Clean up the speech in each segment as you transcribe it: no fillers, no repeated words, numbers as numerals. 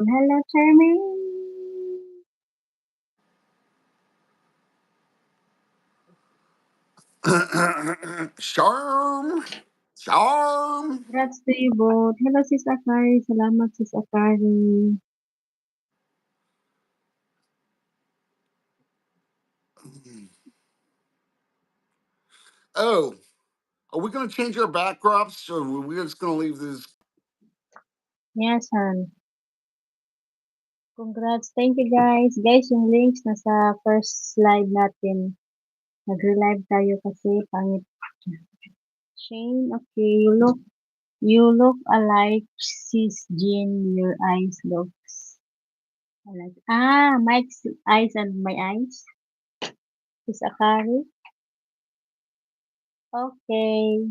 Hello, Charmaine. Charm. Charm. Congrats to you both. Hello, Sis Akari. Salamat, Sis Akari. Oh, are we going to change our backdrops or are we just going to leave this? Yes, Han. Congrats. Thank you, guys. Guys, yung links nasa first slide natin. Nag-relive tayo kasi pangit. Shane, okay. You look alike, Sis Jean. Your eyes looks alike. Mike's eyes and my eyes. Sis Akari. Okay.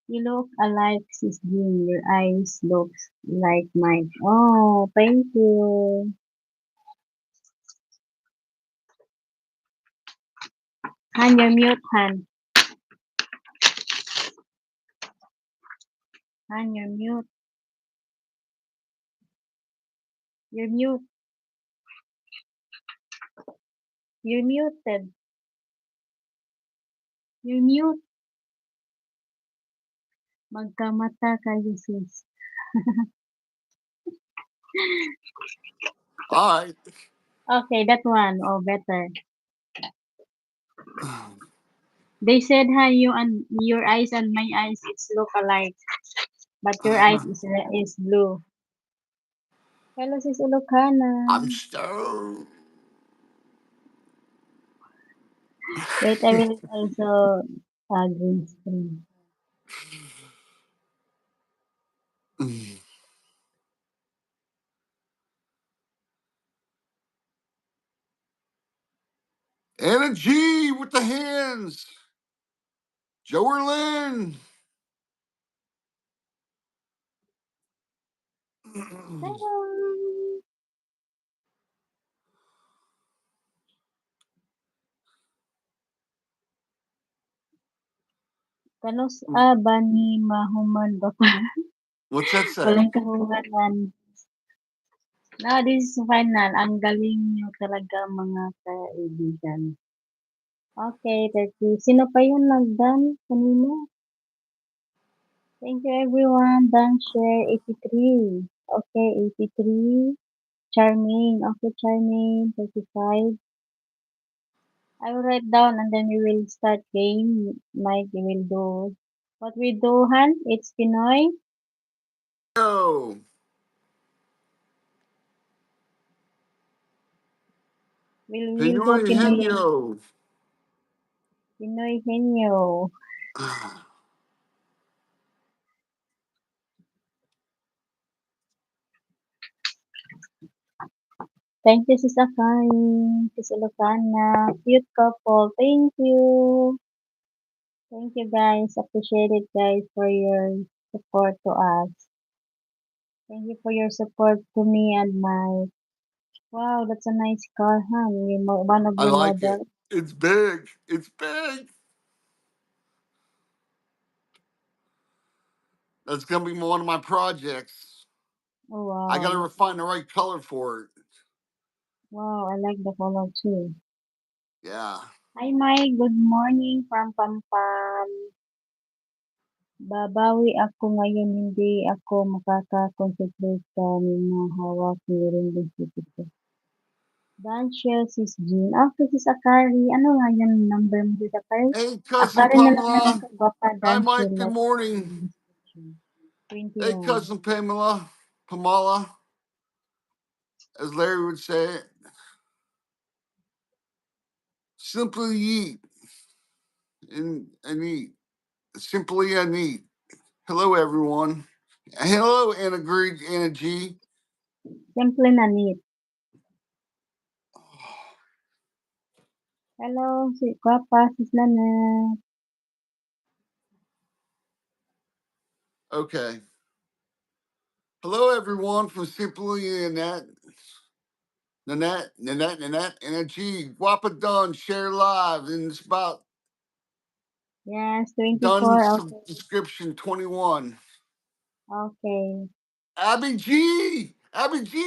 You look alike, Sis Jean. Your eyes looks like mine. Oh, thank you. Han, you're mute, Han. Han, you're mute. You're mute. You're muted. You're mute. Magkamata kayo, sis. All right. Okay, that one. Oh, better. They said, Han, you and your eyes and my eyes, it's look alike. But your eyes is blue. Hello, sis I'm Ilocana. stoned. Wait, I will also green screen. Anna G with the hands. Joerlyn. Hello. Kanos bani mahuman ba pa? What's that say? Walang kahumanan. No, this is final. Ang galing nyo talaga mga kaibigan. Okay, 30. Sino pa yun nag-done kanina? Thank you everyone. Done share 83. Okay, 83. Charming. Okay, Charming. 35. I will write down and then we will start game. Mike, we will do what we do, Han. It's Pinoy. Oh, We'll go Pinoy Pinoy. Henyo. Pinoy Henyo. Thank you, Sis Akari. Sis Ilocana. Cute couple. Thank you. Thank you, guys. Appreciate it, guys, for your support to us. Thank you for your support to me and my. Wow, that's a nice car, huh? One of I your like it. models. It's big. It's big. That's gonna be one of my projects. Oh, I gotta wow. refine the right color for it. Wow, I like the color too. Yeah. Hi, Mike. Good morning from Pampam. Babawi ako ngayon, hindi ako makaka-concentrate sa mga hawak ni Rendon City ko. Banshell, Sis Jean. After Sis Akari, ano nga yung number mo Sis Akari? Hey, cousin Akari na lang na lang Pamela. sa Gwapa Hi, Banshell Mike. Good at morning. description. Hey, 21. cousin Pamela. Pamela, as Larry would say it. Simply eat and eat. Simply and eat. Hello, everyone. Hello, Anna G. Simple na neat. Hello, si Gwapa, Sis Lana. Okay. Hello, everyone from Simply Nanette, Anna G. Wappa done, share live, and it's about Yes, done 24. description 21. Okay. Abby G. Abby G.